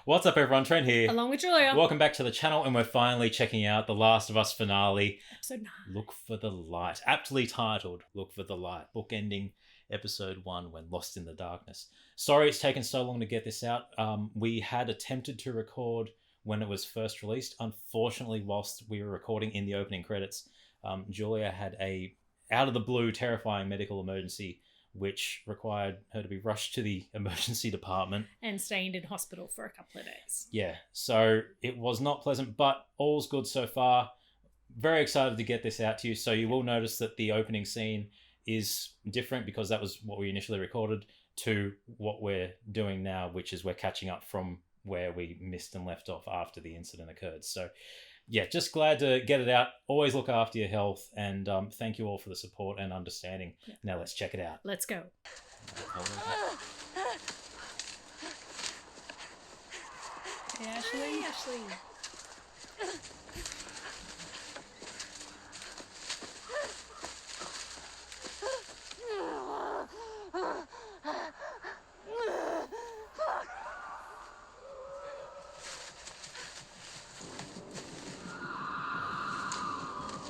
What's up, everyone? Trent here. Along with Julia. Welcome back to the channel, and we're finally checking out The Last of Us finale. Episode 9. Look for the light. Aptly titled, Look for the Light. Bookending episode 1 when lost in the darkness. Sorry it's taken so long to get this out. We had attempted to record when it was first released. Unfortunately, whilst we were recording in the opening credits, Julia had a out-of-the-blue, terrifying medical emergency which required her to be rushed to the emergency department. And staying in hospital for a couple of days. Yeah, so it was not pleasant, but all's good so far. Very excited to get this out to you. So you will notice that the opening scene is different because that was what we initially recorded to what we're doing now, which is we're catching up from where we missed and left off after the incident occurred. So yeah, just glad to get it out. Always look after your health, and thank you all for the support and understanding. Yeah. Now let's check it out. Let's go. Hey, Ashley. Hey, Ashley.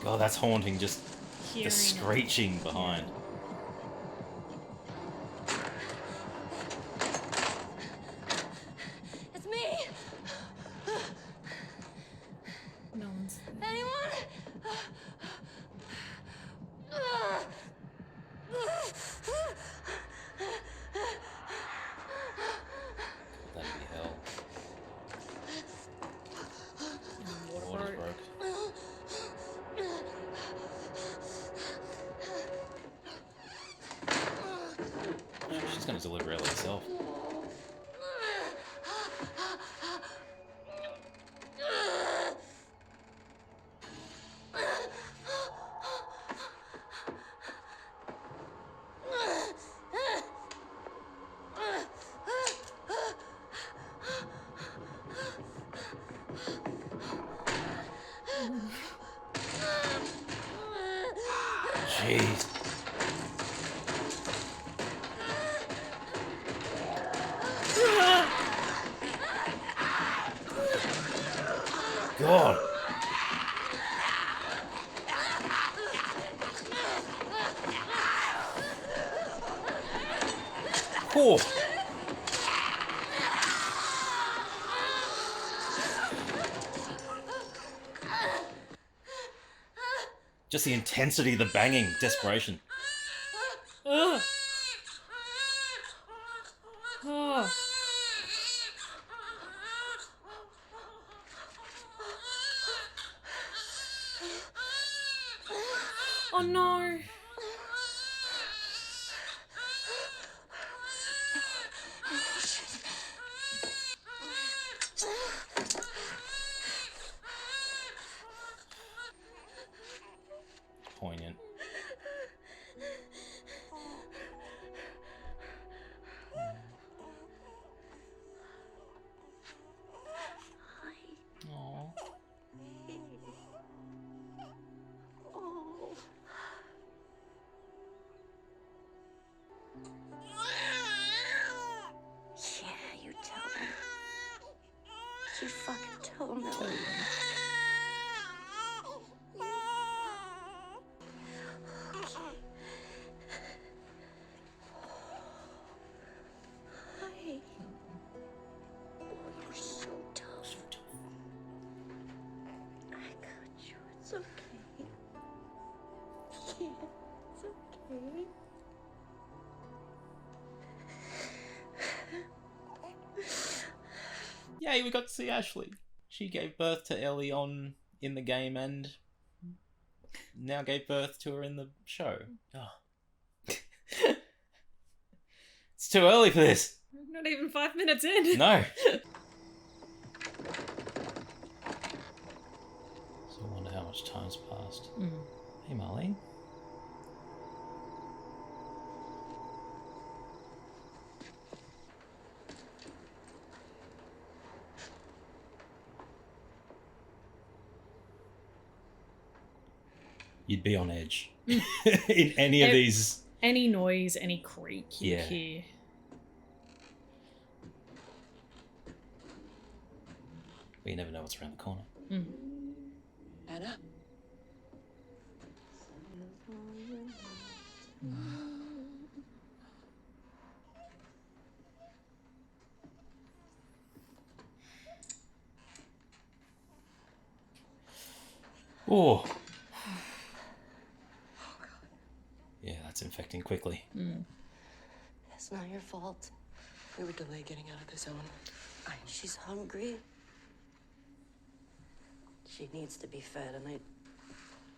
God, that's haunting, just Hearing the screeching behind. It's me! No one's... Anyone? That'd be hell. Water Water's broke. broke. She's going to deliver Ellie herself. Jeez. God. Oh. Just the intensity, the banging, desperation. Ugh. Oh. Oh no. Poignant. Aww. Yeah, you tell him. You fucking tell him. Hi. You're so tough. I got you. It's okay. Yeah, it's okay. Yay, we got to see Ashley. She gave birth to Ellie in the game and now gave birth to her in the show. Oh. It's too early for this. Not even 5 minutes in. No. So I wonder how much time's passed. Hey, Marlene. You'd be on edge in any of these. Any noise, any creak you Yeah. hear. But you never know what's around the corner. Anna? Oh. Yeah, that's infecting quickly. It's not your fault. We were delayed getting out of the zone. She's hungry. She needs to be fed, and I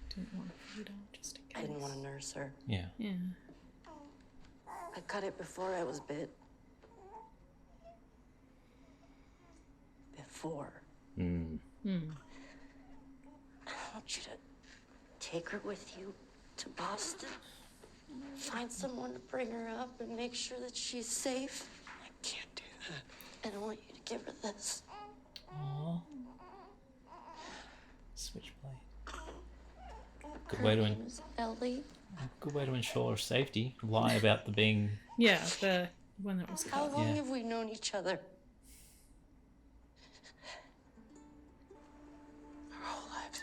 Didn't want to feed her, just in case. didn't want to nurse her. Yeah. Yeah. I cut it before I was bit. Before. Mm. I want you to take her with you to Boston. Find someone to bring her up and make sure that she's safe. I can't do that. And I want you to give her this. Aww. Switchblade. Good Her way to name is Ellie. good way to ensure safety. Lie about the being. Yeah, the when it was How cut. long Yeah. have we known each other? Our whole lives.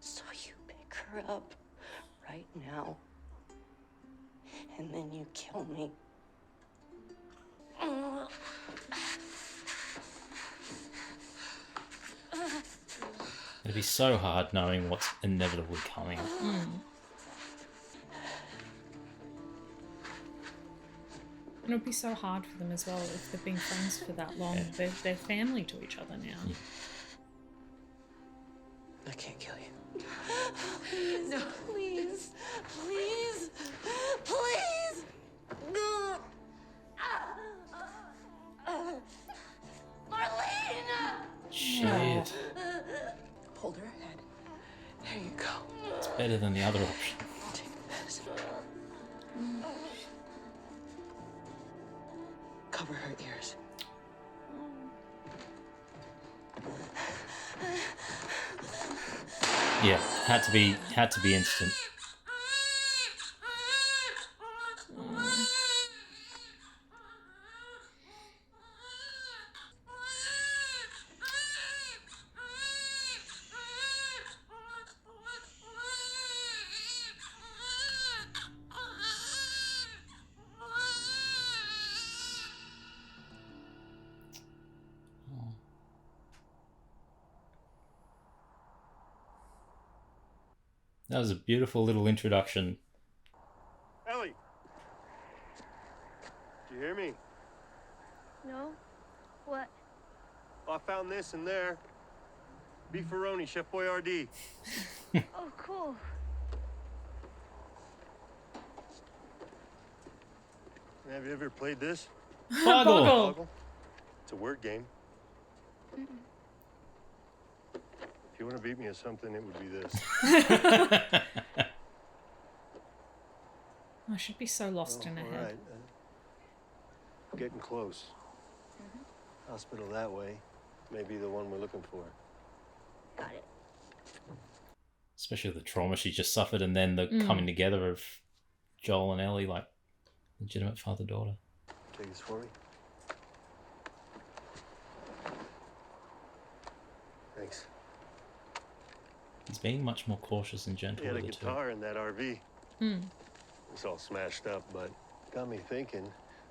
So you pick her up right now. And then you kill me. It'd be so hard knowing what's inevitably coming. And it would be so hard for them as well if they've been friends for that long. Yeah. They're family to each other now. I can't kill you. No, please, please, please. No. Marlene! Shit. Hold her head. There you go. It's better than the other option. Take this. Cover her ears. Yeah, had to be instant. That was a beautiful little introduction. Ellie! Do you hear me? No? What? Oh, I found this in there. Beefaroni, Chef Boyardee. Oh, cool. Have you ever played this? Boggle! Boggle. It's a word game. If you want to beat me at something, it would be this. I should be so lost in her all head. right. Getting close. Hospital that way may be the one we're looking for. Got it. Especially the trauma she just suffered and then the coming together of Joel and Ellie, like legitimate father-daughter. Take this for me. Thanks. He's being much more cautious and gentle He had a with it too. guitar in that RV. It's all smashed up, but got me thinking,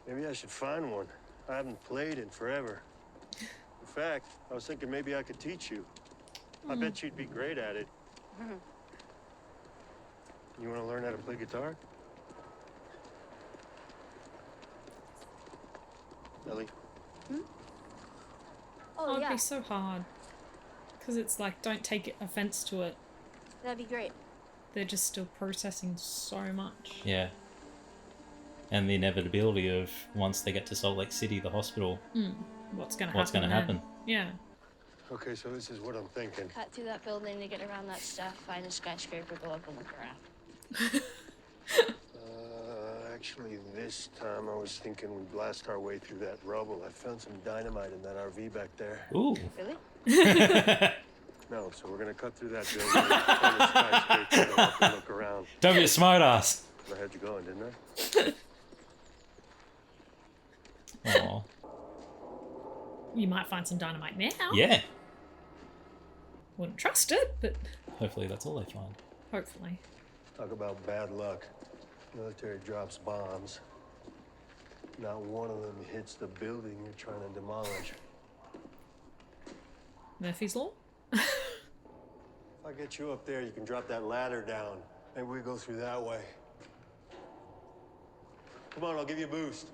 maybe I should find one. I haven't played in forever. In fact, I was thinking maybe I could teach you. I bet you'd be great at it. You want to learn how to play guitar? Ellie? Oh, it'd be so hard. Because it's like, don't take offense to it. That'd be great. They're just still processing so much. Yeah. And the inevitability of once they get to Salt Lake City, the hospital, What's going to happen? what's going to then? happen? Yeah. Okay, so this is what I'm thinking. Cut through that building to get around that stuff, find a skyscraper, go up and look around. Actually, this time I was thinking we'd blast our way through that rubble. I found some dynamite in that RV back there. Ooh. Really? No, so we're gonna cut through that building, find a skyscraper, go up and look around. Don't be a smartass. I had you going, didn't I? Aw. You might find some dynamite now. Yeah. Wouldn't trust it, but Hopefully that's all they find. hopefully. Talk about bad luck. Military drops bombs. Not one of them hits the building you're trying to demolish. Murphy's Law? If I get you up there, you can drop that ladder down. Maybe we go through that way. Come on, I'll give you a boost.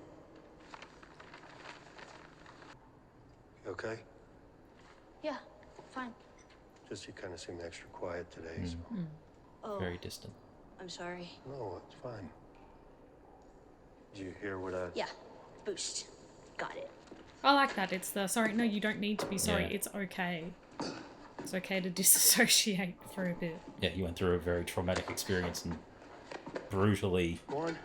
You okay? Yeah, fine. Just you kind of seem extra quiet today, so... Oh, Very distant. I'm sorry. No, it's fine. Did you hear what I... Yeah, boost. Got it. I like that. It's the sorry, no, you don't need to be sorry. Yeah. It's okay. It's okay to disassociate for a bit. Yeah, you went through a very traumatic experience and brutally 1,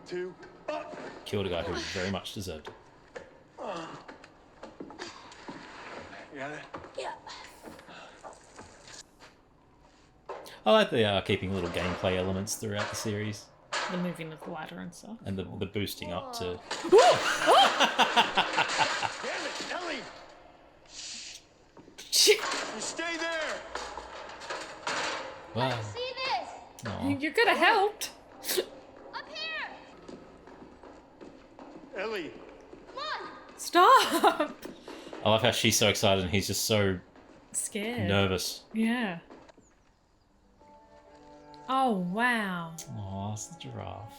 2, up! killed a guy who very much deserved it. You got it? Yeah. I like the keeping little gameplay elements throughout the series The moving of the ladder and stuff. and the boosting up to. Damn it, Ellie! Shit. You stay there! Wow. See this? Aw. You could have helped. Up here! Ellie! Come on! Stop. I love how she's so excited and he's just so Scared. nervous. Yeah. Oh, wow. Oh, it's the giraffe.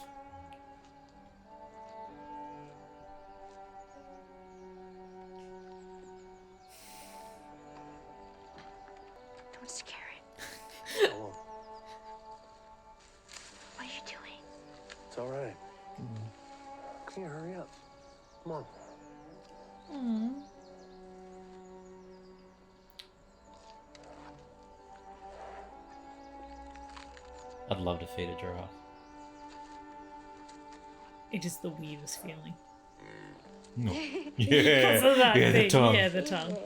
Don't scare it. I won't. What are you doing? It's all right. Can you hurry up? Come on. I'd love to feed a giraffe. It is the weirdest feeling. No. Because Yeah, of that yeah, the thing. tongue. Yeah, the tongue.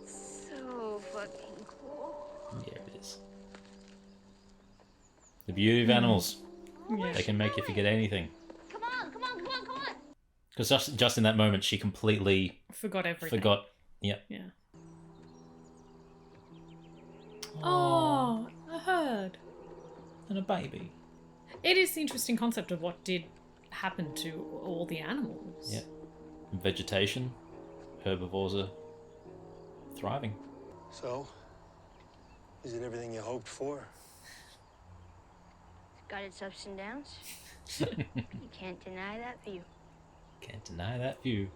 So fucking cool. Yeah, it is. The beauty of animals. Yeah. They can make you forget anything. Come on, come on, come on, come on! Because just in that moment, she completely Forgot everything. forgot. Yep. Yeah. Oh, a herd. And a baby. It is the interesting concept of what did happen to all the animals. Yep. Vegetation. Herbivores are thriving. So, is it everything you hoped for? Got its ups and downs. You can't deny that view. Can't deny that view.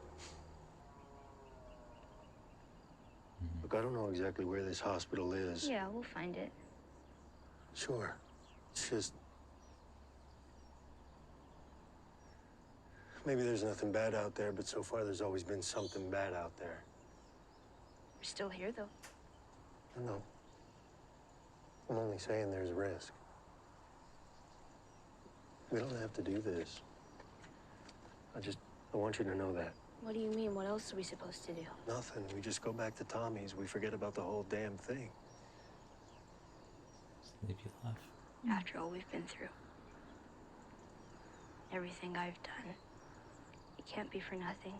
Look, I don't know exactly where this hospital is. Yeah, we'll find it. Sure. It's just... Maybe there's nothing bad out there, but so far there's always been something bad out there. We're still here, though. I know. I'm only saying there's risk. We don't have to do this. I want you to know that. What do you mean? What else are we supposed to do? Nothing. We just go back to Tommy's. We forget about the whole damn thing. Just live your life. After all we've been through. Everything I've done. It can't be for nothing.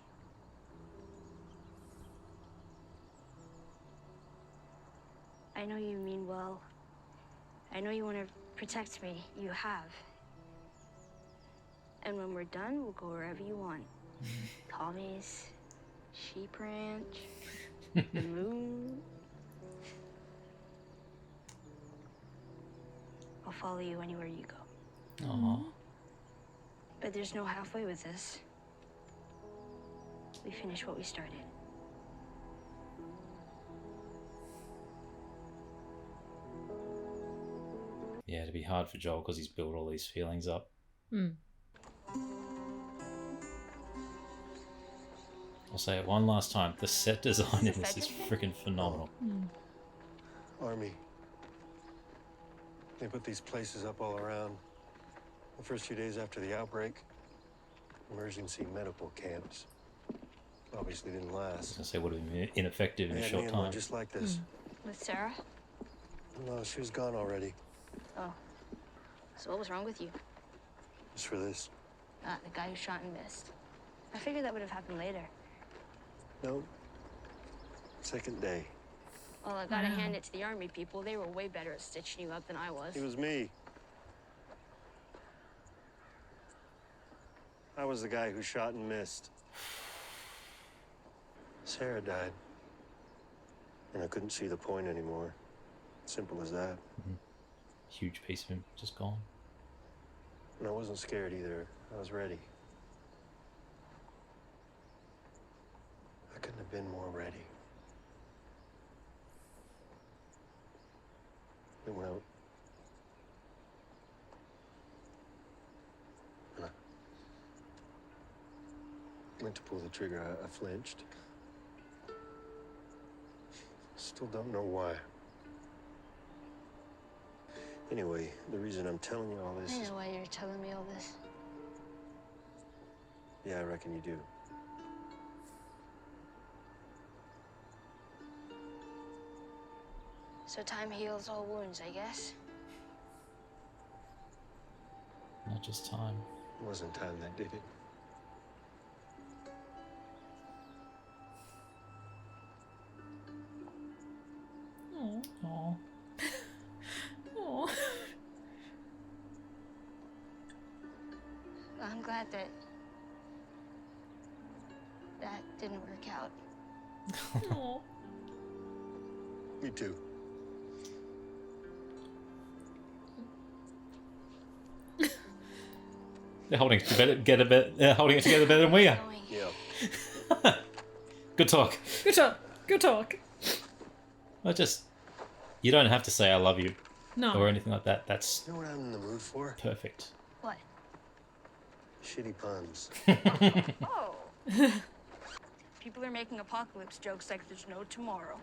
I know you mean well. I know you want to protect me. You have. And when we're done, we'll go wherever you want. Tommy's, Sheep Ranch, the moon. I'll follow you anywhere you go. Aww. But there's no halfway with this. We finish what we started. Yeah, it'd be hard for Joel because he's built all these feelings up. Hmm. I'll say it one last time. The set design in this is freaking phenomenal. Army. They put these places up all around. The first few days after the outbreak, emergency medical camps. Obviously didn't I was last. gonna say would have been ineffective in They a had short me in one time. just like this. With Sarah? No, she was gone already. Oh. So what was wrong with you? Just for this. The guy who shot and missed. I figured that would have happened later. No. Second day. Well, I gotta hand it to the army people. They were way better at stitching you up than I was. It was me. I was the guy who shot and missed. Sarah died. And I couldn't see the point anymore. Simple as that. Huge piece of him just gone. And I wasn't scared either. I was ready. I couldn't have been more ready. We went out. And I went to pull the trigger. I flinched. Still don't know why. Anyway, the reason I'm telling you all this I is... know why you're telling me all this. Yeah, I reckon you do. So time heals all wounds, I guess. Not just time. It wasn't time that did it. Oh. Oh. I'm glad that didn't work out. Oh. Me too. They're holding it together, holding it together better than we are. Going. Yeah. Good talk. Good talk. Good talk. Well, just you don't have to say I love you No. or anything like that. That's You know what I'm in the mood for? perfect. What? Shitty puns. Oh. People are making apocalypse jokes like there's no tomorrow.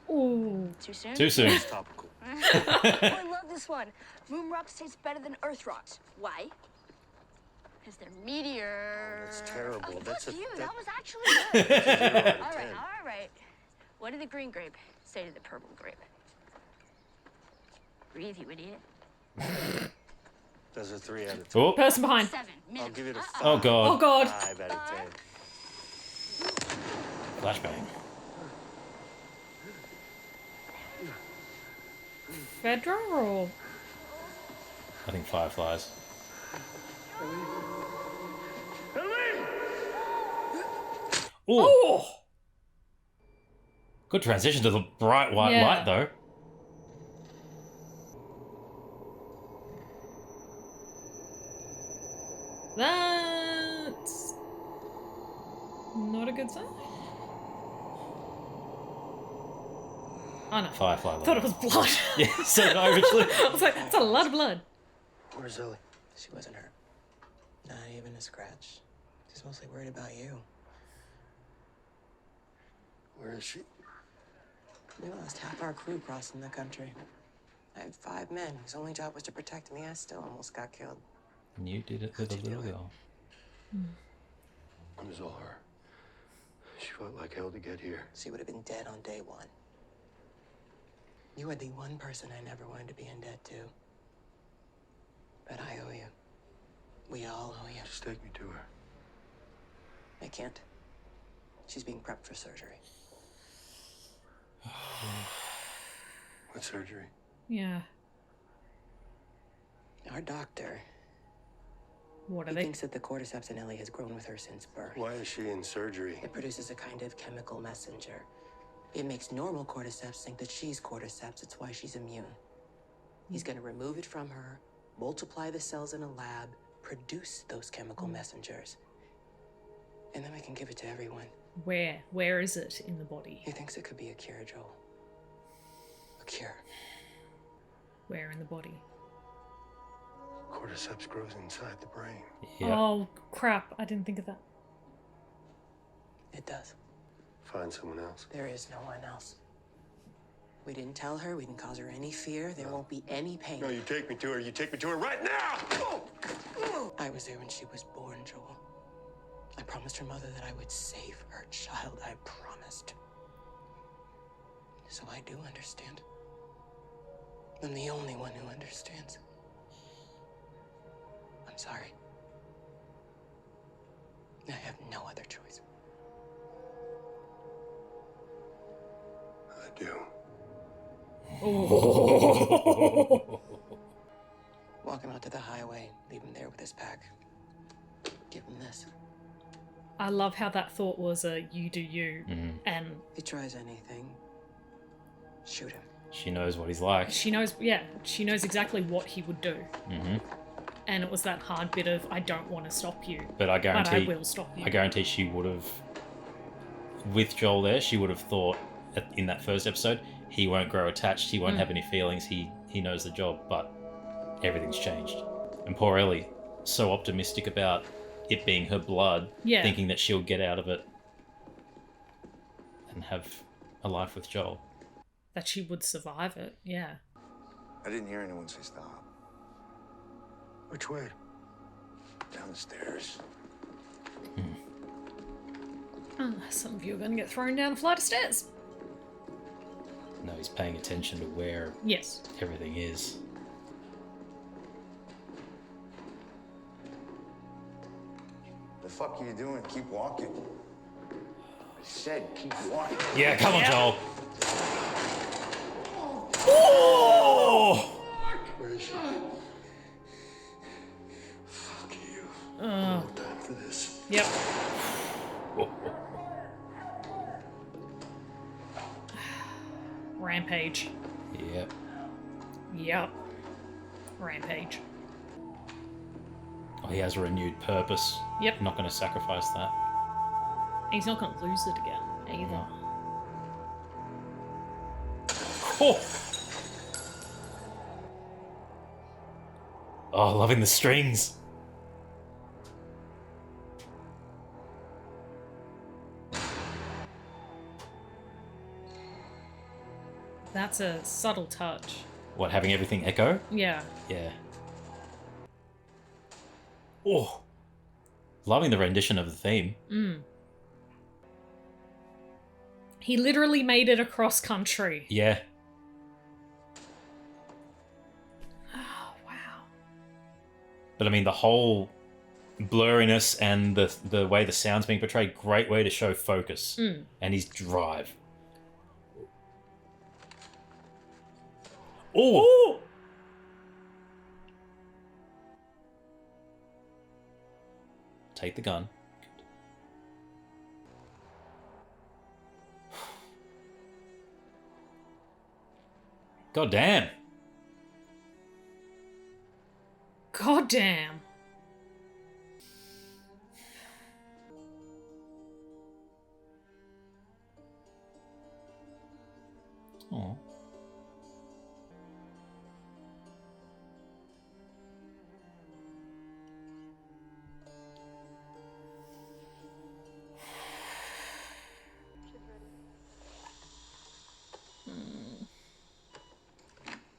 Ooh. Too soon? Too soon. It's topical. Oh, I love this one. Moon rocks taste better than Earth rocks. Why? Because they're meteor. That's terrible. Oh, That's fuck a- you. that- That was actually good. 0 out of all right, 10. all right. What did the green grape say to the purple grape? Breathe, you idiot. That's a 3 out of 10. Oh, Person behind. 7 minutes. I'll give it a 5. oh god. Oh god. 5 out of 10. Flashbang. Fedra or I think fireflies. Ooh. oh. Good transition to the bright white Yeah. light though. That's not a good sign. Oh no. Firefly I light. thought it was blood. Yeah, so I originally. I was like, that's a lot of blood. Where's Ellie? She wasn't hurt. Not even a scratch. She's mostly worried about you. Where is she? We lost half our crew crossing the country. I had 5 men whose only job was to protect me. I still almost got killed. And you did it with a How'd you little do it? girl. It was all her. She fought like hell to get here. She would have been dead on day 1. You are the one person I never wanted to be in debt to. But I owe you. We all owe you. Just take me to her. I can't. She's being prepped for surgery. What surgery? Yeah. Our doctor, What are he they? thinks that the cordyceps in Ellie has grown with her since birth. Why is she in surgery? It produces a kind of chemical messenger. It makes normal cordyceps think that she's cordyceps. It's why she's immune. He's going to remove it from her, multiply the cells in a lab, produce those chemical messengers. And then we can give it to everyone. Where? Where is it in the body? He thinks it could be a cure, Joel. A cure. Where in the body? Cordyceps grows inside the brain. Yeah. Oh crap! I didn't think of that. It does. Find someone else. There is no one else. We didn't tell her. We didn't cause her any fear. There won't be any pain. No, you take me to her. You take me to her right now! I was there when she was born, Joel. I promised her mother that I would save her child. I promised. So I do understand. I'm the only one who understands. I'm sorry. I have no other choice. I do. Walk him out to the highway, leave him there with his pack. Give him this. I love how that thought was a you do you, and If he tries anything, shoot him. She knows what he's like. she knows exactly what he would do. And it was that hard bit of, I don't want to stop you, But I guarantee, I will stop you. I guarantee she would have, with Joel there, she would have thought in that first episode, he won't grow attached, he won't have any feelings, he knows the job, but everything's changed. And poor Ellie, so optimistic about it being her blood, thinking that she'll get out of it and have a life with Joel. That she would survive it, yeah. I didn't hear anyone say stop. Which way? Down the stairs. Some of you are going to get thrown down a flight of stairs. No, he's paying attention to where Yes. everything is. The fuck are you doing? Keep walking. I said keep walking. Yeah, come on, Joel. Oh! Where is she? Fuck you. No time for this. Yep. Rampage. Yep. Yep. Rampage. Oh, he has a renewed purpose. Yep. Not going to sacrifice that. He's not going to lose it again, either. Oh! Oh, loving the strings. That's a subtle touch. What, having everything echo? Yeah. Yeah. Oh! Loving the rendition of the theme. He literally made it across country. Yeah. Oh, wow. But I mean, the whole blurriness and the way the sound's being portrayed, great way to show focus. And his drive. Oh! Take the gun. God damn. God damn. Oh.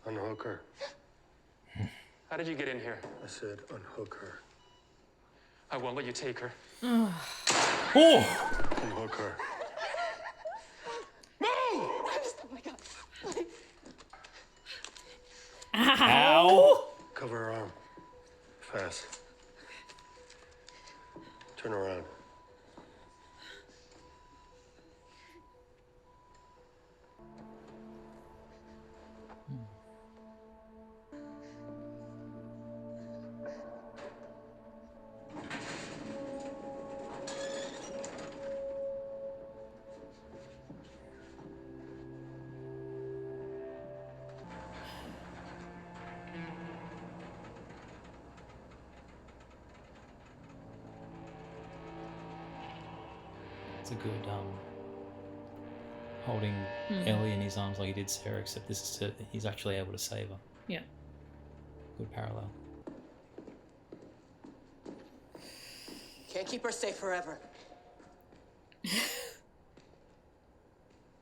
Unhook her. How did you get in here? I said unhook her. I won't let you take her. Oh! Unhook her. Oh my God. Ow! Cover her arm. Fast. Turn around. It's a good, holding Ellie in his arms like he did Sarah, except this is he's actually able to save her. Yeah. Good parallel. Can't keep her safe forever.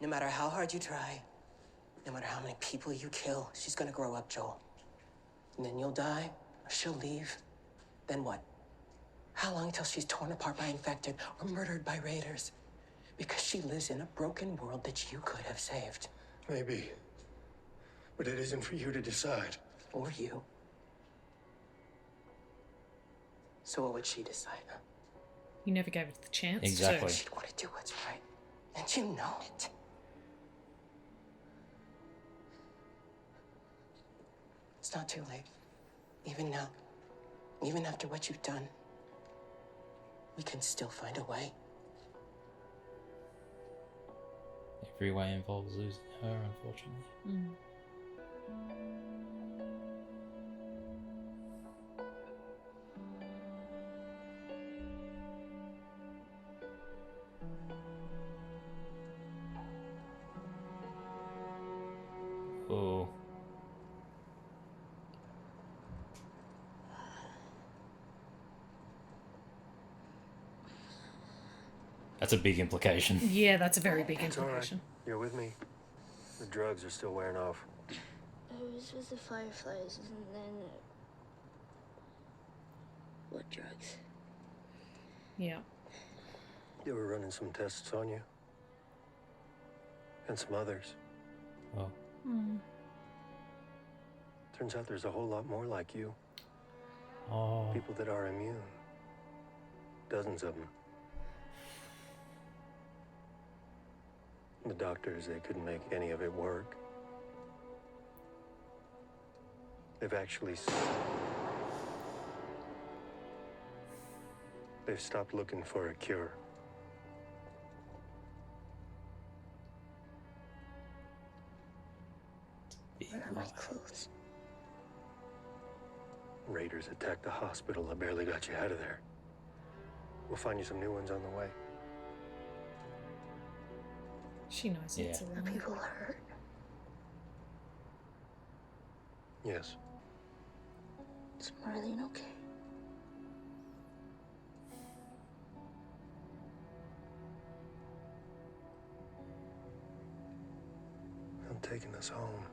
No matter how hard you try, no matter how many people you kill, she's gonna grow up, Joel. And then you'll die, or she'll leave. Then what? How long until she's torn apart by infected or murdered by raiders? Because she lives in a broken world that you could have saved. Maybe. But it isn't for you to decide. Or you. So what would she decide, huh? You never gave it the chance Exactly. to. She'd want to do what's right. And you know it. It's not too late. Even now. Even after what you've done. We can still find a way. Every way involves losing her, unfortunately. Mm. Oh. That's a big implication. Yeah, that's a very big It's all right. implication. You're with me. The drugs are still wearing off. I was with the Fireflies, and then... What drugs? Yeah. They were running some tests on you. And some others. Oh. Mm. Turns out there's a whole lot more like you. Oh. People that are immune. Dozens of them. The doctors, they couldn't make any of it work. They've actually... They've stopped looking for a cure. Where are my clothes? Raiders attacked the hospital. I barely got you out of there. We'll find you some new ones on the way. She knows it's a Are lie. people hurt? Yes. Is Marlene okay? I'm taking us home.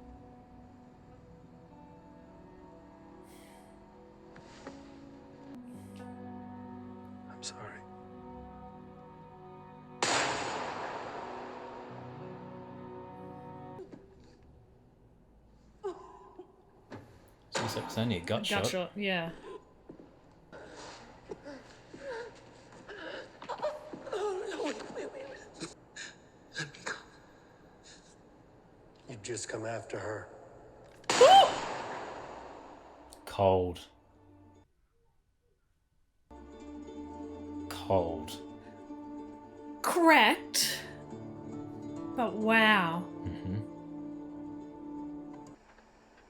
I'm sorry. So it's only a gut shot. Gotcha, yeah. You've just come after her. Cold. Cold. Correct. But wow. Mm-hmm.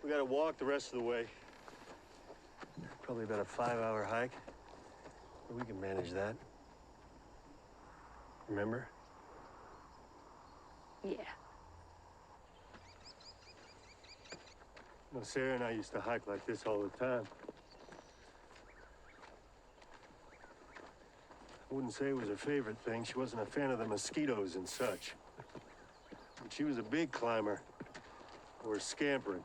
We gotta walk the rest of the way. Probably about a 5-hour hike. But we can manage that. Remember? Yeah. Well, Sarah and I used to hike like this all the time. I wouldn't say it was her favorite thing. She wasn't a fan of the mosquitoes and such. But she was a big climber. Or scampering.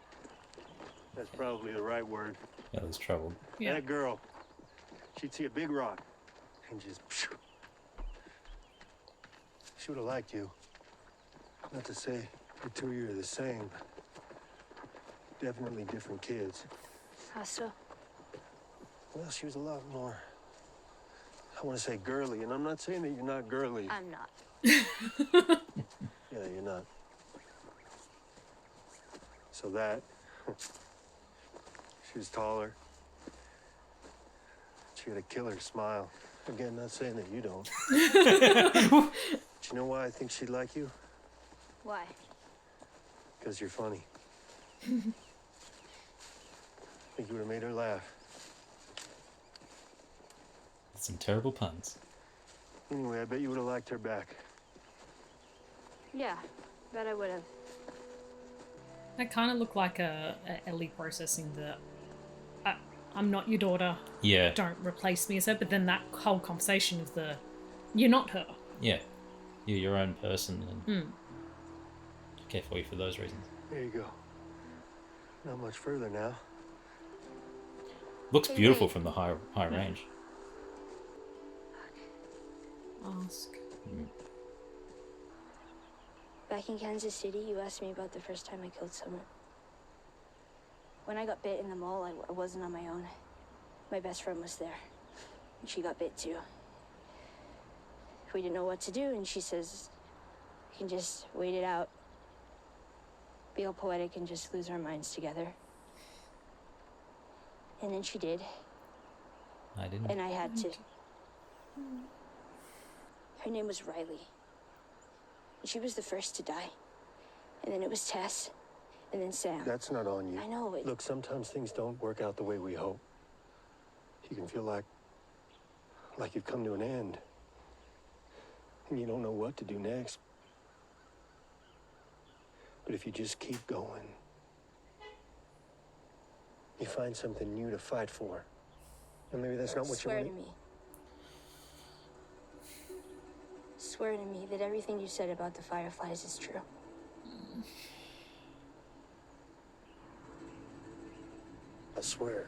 That's probably the right word. Yeah, there's trouble. Yeah. That girl, she'd see a big rock and just... She would have liked you. Not to say the two of you are the same, but definitely different kids. How so? Well, she was a lot more, I want to say girly, and I'm not saying that you're not girly. I'm not. Yeah, you're not. So that, she was taller. She had a killer smile. Again, not saying that you don't. Do you know why I think she'd like you? Why? Because you're funny. I think you would have made her laugh. Some terrible puns. Anyway, I bet you would have liked her back. Yeah, bet I would have. That kind of looked like Ellie processing the I'm not your daughter, Yeah. don't replace me as her, but then that whole conversation of the you're not her. Yeah. You're your own person and care for you for those reasons. There you go. Not much further now. Looks beautiful from the high range. Ask. Back in Kansas City, you asked me about the first time I killed someone. When I got bit in the mall, I wasn't on my own. My best friend was there. And she got bit too. We didn't know what to do, and she says, we can just wait it out. Be all poetic and just lose our minds together. And then she did. I didn't. And I had to. Her name was Riley. And she was the first to die. And then it was Tess. And then Sam. That's not on you. I know it. Look, sometimes things don't work out the way we hope. You can feel like you've come to an end. And you don't know what to do next. But if you just keep going, you find something new to fight for. And maybe that's not what you Swear want. to me. Swear to me that everything you said about the Fireflies is true. I swear.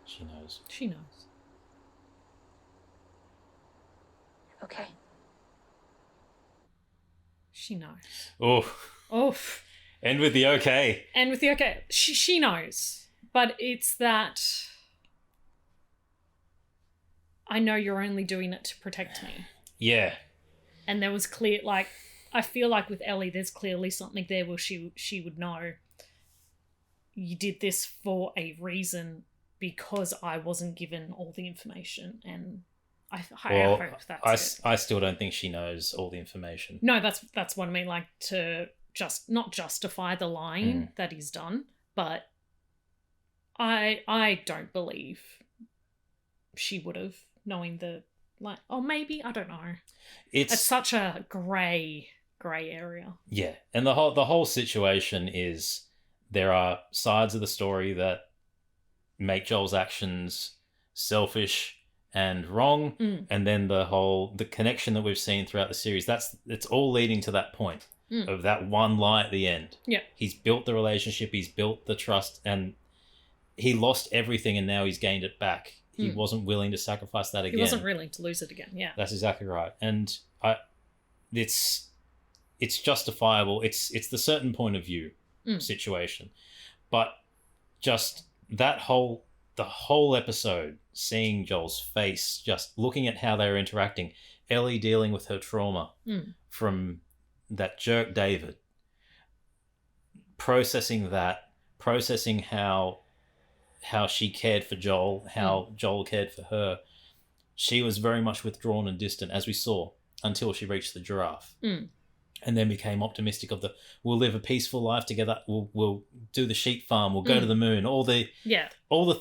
She knows. She knows. Okay. She knows. Oh, Oof. end with the okay. And with the okay, she knows. But it's that I know you're only doing it to protect me. Yeah. And there was clear, like, I feel like with Ellie, there's clearly something there where she would know you did this for a reason because I wasn't given all the information, and I hope that's it. I still don't think she knows all the information. No, that's what I mean. Like, to just not justify the lying that he's done, but I don't believe she would have, knowing the, like, oh, maybe, I don't know. It's such a grey area. Yeah, and the whole situation is there are sides of the story that make Joel's actions selfish and wrong, and then the connection that we've seen throughout the series, it's all leading to that point of that one lie at the end. Yeah, he's built the relationship, he's built the trust, and he lost everything, and now he's gained it back. He wasn't willing to sacrifice that again. He wasn't willing to lose it again. Yeah, that's exactly right, and it's justifiable. It's the certain point of view situation, but just the whole episode, seeing Joel's face, just looking at how they were interacting, Ellie dealing with her trauma from that jerk David, processing how she cared for Joel, how Joel cared for her. She was very much withdrawn and distant, as we saw, until she reached the giraffe. And then became optimistic of we'll live a peaceful life together, we'll do the sheep farm, we'll go to the moon, all the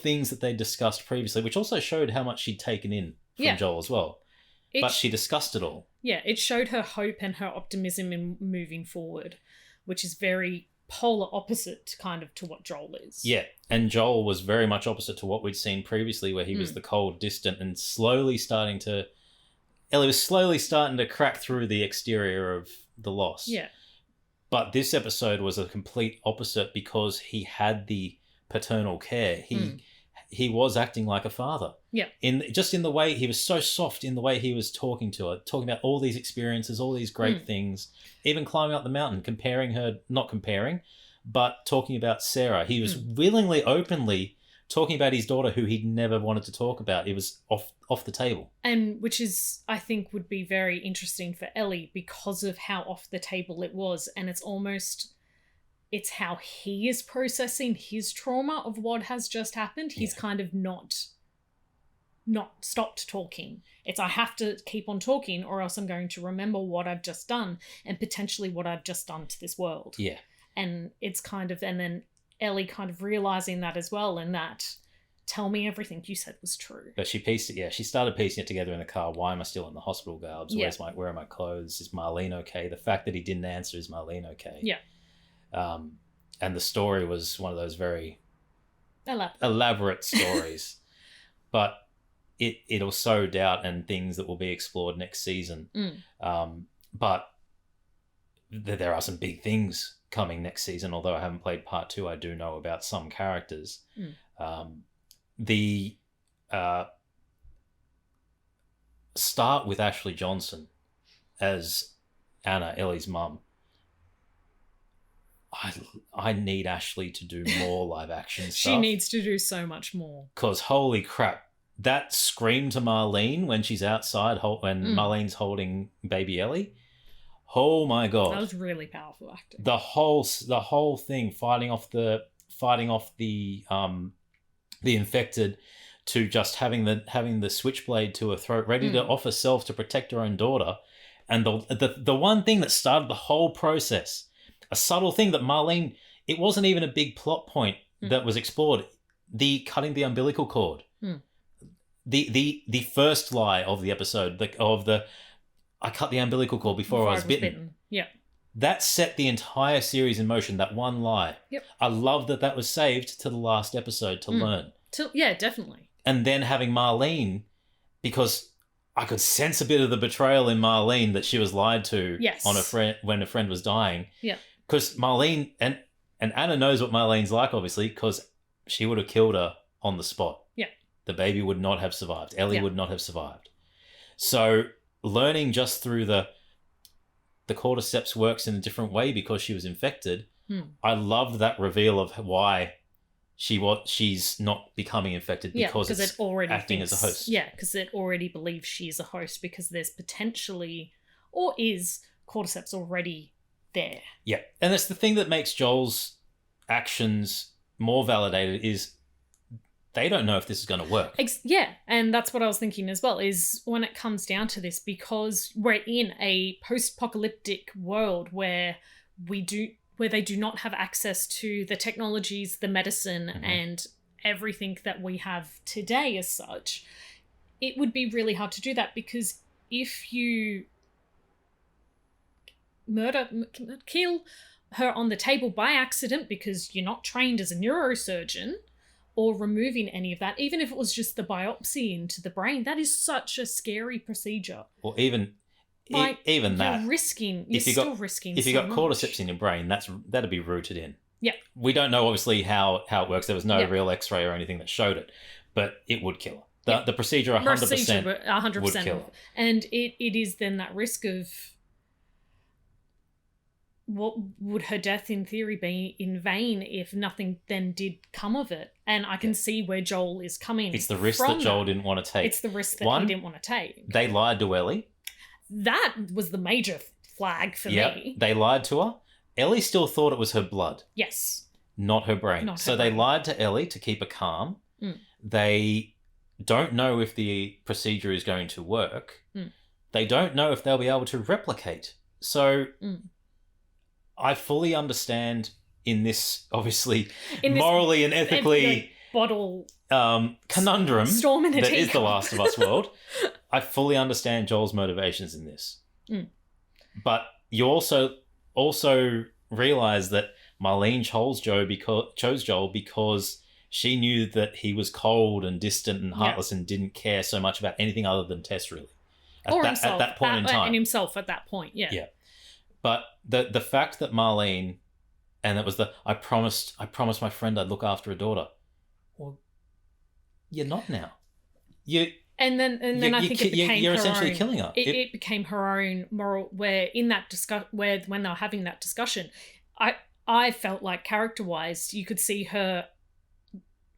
things that they discussed previously, which also showed how much she'd taken in from Joel as well. But she discussed it all. Yeah, it showed her hope and her optimism in moving forward, which is very polar opposite kind of to what Joel is. Yeah, and Joel was very much opposite to what we'd seen previously, where he was the cold, distant, and Ellie was slowly starting to crack through the exterior of the loss. Yeah. But this episode was a complete opposite because he had the paternal care. He was acting like a father. Yeah. In the way he was so soft, in the way he was talking to her, talking about all these experiences, all these great things, even climbing up the mountain, but talking about Sarah. He was willingly, openly talking about his daughter, who he'd never wanted to talk about. It was off the table. And which is, I think, would be very interesting for Ellie because of how off the table it was. And it's how he is processing his trauma of what has just happened. He's kind of not stopped talking. It's, I have to keep on talking or else I'm going to remember what I've just done and potentially what I've just done to this world. Yeah. And it's kind of, and then Ellie kind of realizing that as well, and that, tell me everything you said was true. But she started piecing it together in the car. Why am I still in the hospital, Garbs? Where are my clothes? Is Marlene okay? The fact that he didn't answer, is Marlene okay? Yeah. And the story was one of those very elaborate stories. But it'll sow doubt and things that will be explored next season. But there are some big things coming next season. Although I haven't played part 2, I do know about some characters. The start with Ashley Johnson as Anna, Ellie's mum. I need Ashley to do more live action stuff. She needs to do so much more. Because holy crap, that scream to Marlene when she's outside, when Marlene's holding baby Ellie. Oh my god, that was really powerful acting. The whole thing, fighting off the infected, to just having the switchblade to her throat, ready to offer self to protect her own daughter, and the one thing that started the whole process. A subtle thing that Marlene, it wasn't even a big plot point that was explored. The cutting the umbilical cord. The first lie of the episode, I cut the umbilical cord before I was bitten. Yeah. That set the entire series in motion, that one lie. Yep. I love that was saved to the last episode to learn. Yeah, definitely. And then having Marlene, because I could sense a bit of the betrayal in Marlene that she was lied to on a friend when a friend was dying. Yeah. Because Marlene, and Anna knows what Marlene's like, obviously, because she would have killed her on the spot. Yeah. The baby would not have survived. Ellie would not have survived. So learning just through the cordyceps works in a different way because she was infected. I loved that reveal of why she's not becoming infected because it's it already acting as a host. Yeah, because it already believes she's a host because there's potentially, or is, cordyceps already there. Yeah, and that's the thing that makes Joel's actions more validated is they don't know if this is going to work. Yeah, and that's what I was thinking as well, is when it comes down to this, because we're in a post-apocalyptic world where they do not have access to the technologies, the medicine, and everything that we have today as such, it would be really hard to do that, because if you kill her on the table by accident because you're not trained as a neurosurgeon, or removing any of that, even if it was just the biopsy into the brain, that is such a scary procedure. Or even that. You're still risking If you so got much. cordyceps in your brain, that'd be rooted in. Yeah. We don't know, obviously, how it works. There was no real x-ray or anything that showed it, but it would kill her. The procedure 100% would kill her. And it is then that risk of, what would her death in theory be in vain if nothing then did come of it? And I can see where Joel is coming. It's the risk that Joel didn't want to take. It's the risk that he didn't want to take. They lied to Ellie. That was the major flag for me. They lied to her. Ellie still thought it was her blood. Yes. Not her brain. They lied to Ellie to keep her calm. They don't know if the procedure is going to work. They don't know if they'll be able to replicate. So I fully understand in this, obviously, morally and ethically bottle conundrum storm in a that is teacup. The Last of Us world. I fully understand Joel's motivations in this. But you also realize that Marlene chose Joel because she knew that he was cold and distant and heartless and didn't care so much about anything other than Tess, really. At that point in time. And himself at that point, yeah. But the fact that Marlene, and it was I promised my friend I'd look after a daughter. Well, you're not now. And then I think it became you're her essentially own, killing her. It became her own moral. Where in that when they were having that discussion, I felt like character-wise, you could see her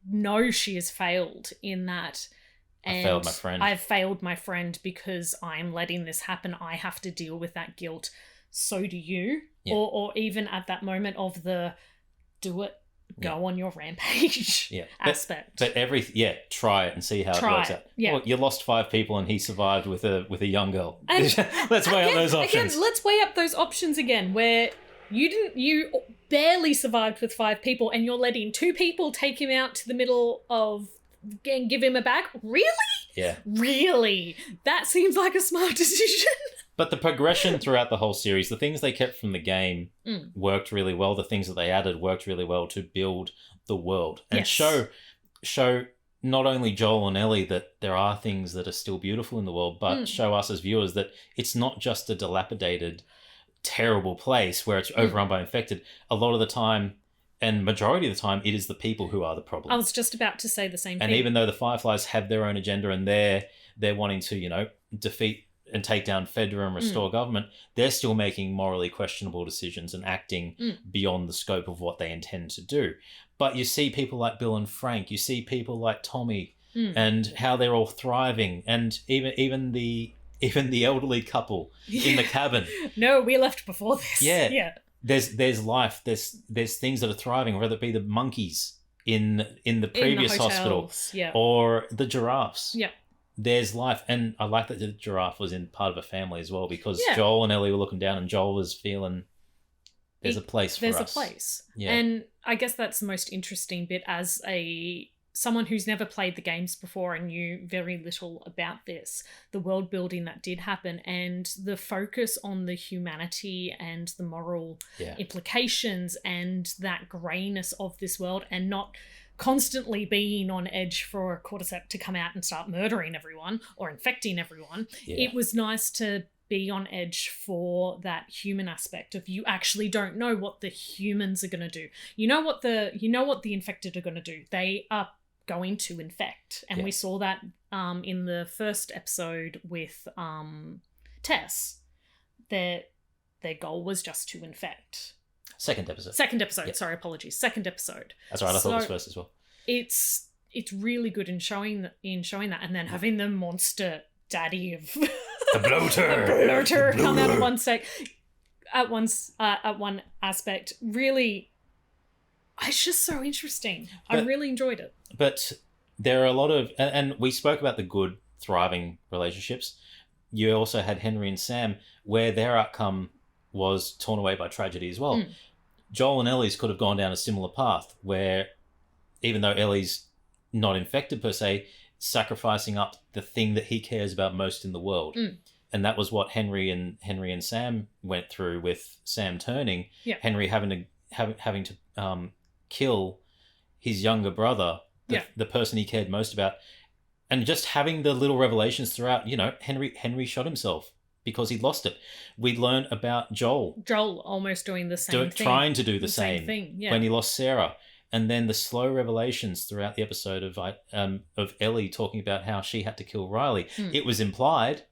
know she has failed in that. And I failed my friend. I've failed my friend because I'm letting this happen. I have to deal with that guilt. So do you. Yeah. Or even at that moment of the do it, go on your rampage aspect. But try it and see how it works out. Yeah. Well, you lost 5 people and he survived with a young girl. Let's weigh up those options. Again, let's weigh up those options again, where you barely survived with 5 people and you're letting 2 people take him out to the middle of and give him a bag. Really? Yeah. Really? That seems like a smart decision. But the progression throughout the whole series, the things they kept from the game worked really well. The things that they added worked really well to build the world and show not only Joel and Ellie that there are things that are still beautiful in the world, but show us as viewers that it's not just a dilapidated terrible place where it's overrun by infected, a lot of the time, and majority of the time, it is the people who are the problem. I was just about to say the same thing. And even though the Fireflies have their own agenda and they're wanting to, defeat and take down Fedra and restore government, they're still making morally questionable decisions and acting beyond the scope of what they intend to do. But you see people like Bill and Frank, you see people like Tommy, and how they're all thriving, and even the elderly couple in the cabin. No, we left before this. Yeah. There's life. There's things that are thriving, whether it be the monkeys in the previous hospital, or the giraffes. Yeah. There's life, and I like that the giraffe was in part of a family as well, because Joel and Ellie were looking down, and Joel was feeling there's a place for us. There's a place. Yeah. And I guess that's the most interesting bit as someone who's never played the games before and knew very little about this, the world building that did happen, and the focus on the humanity and the moral implications and that greyness of this world, and not constantly being on edge for a cordyceps to come out and start murdering everyone or infecting everyone. It was nice to be on edge for that human aspect of, you actually don't know what the humans are going to do. You know what the infected are going to do. They are going to infect, and we saw that in the first episode with Tess. Their goal was just to infect. Second episode. Yep. Sorry, apologies. Second episode. That's right. I thought it was first as well. It's really good in showing that, and then having the monster daddy of the bloater, come out at one aspect. Really, it's just so interesting. I really enjoyed it. But there are a lot of, and we spoke about the good, thriving relationships. You also had Henry and Sam, where their outcome was torn away by tragedy as well. Joel and Ellie's could have gone down a similar path, where even though Ellie's not infected per se, sacrificing up the thing that he cares about most in the world. And that was what Henry and Sam went through, with Sam turning. Henry having to kill his younger brother, the person he cared most about, and just having the little revelations throughout. Henry shot himself because he'd lost it. We learned about Joel almost doing the same thing. Trying to do the same thing, when he lost Sarah. And then the slow revelations throughout the episode of Ellie talking about how she had to kill Riley. It was implied,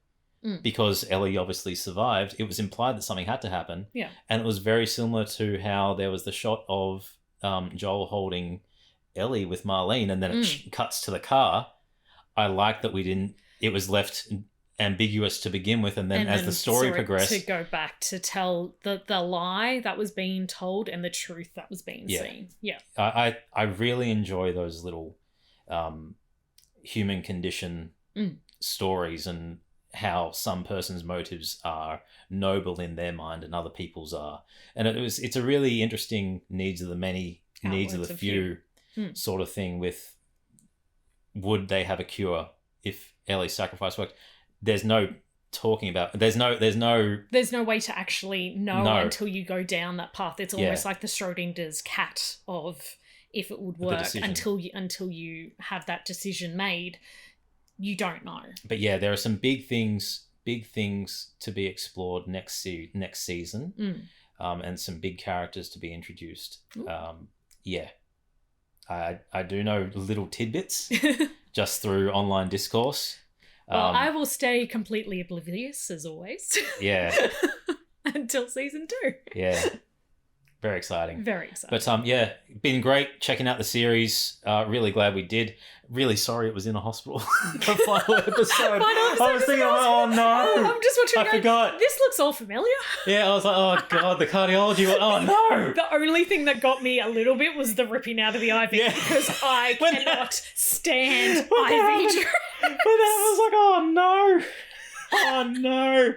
because Ellie obviously survived, it was implied that something had to happen. Yeah. And it was very similar to how there was the shot of Joel holding Ellie with Marlene, and then it cuts to the car. I like that it was left ambiguous to begin with, and then as the story progressed, to go back to tell the lie that was being told and the truth that was being seen. I really enjoy those little human condition stories, and how some person's motives are noble in their mind and other people's are. And it's a really interesting needs of the many, needs of the few sort of thing, with would they have a cure if Ellie's sacrifice worked? There's no talking about. There's no way to actually know until you go down that path. It's almost like the Schrodinger's cat of, if it would work, until you have that decision made, you don't know. But there are some big things to be explored next season, and some big characters to be introduced. I do know little tidbits just through online discourse. Well, I will stay completely oblivious, as always. Yeah. Until season 2. Yeah. Very exciting. Very exciting. But been great checking out the series. Really glad we did. Really sorry it was in a hospital. The final episode. I was thinking, oh no. I'm just watching. I forgot. This looks all familiar. Yeah, I was like, oh god, the cardiology one. Oh no. The only thing that got me a little bit was the ripping out of the IV, because I cannot stand IV drips. But I was like, oh no. Oh no.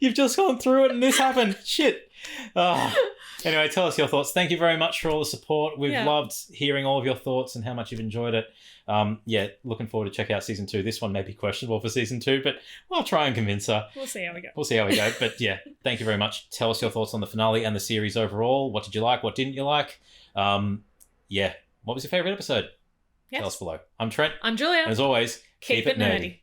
You've just gone through it and this happened. Shit. Oh. Anyway, tell us your thoughts. Thank you very much for all the support. We've loved hearing all of your thoughts and how much you've enjoyed it. Looking forward to check out season 2. This one may be questionable for season 2, but I'll try and convince her. We'll see how we go. But thank you very much. Tell us your thoughts on the finale and the series overall. What did you like? What didn't you like? What was your favourite episode? Yes. Tell us below. I'm Trent. I'm Julia. And as always, keep it nerdy.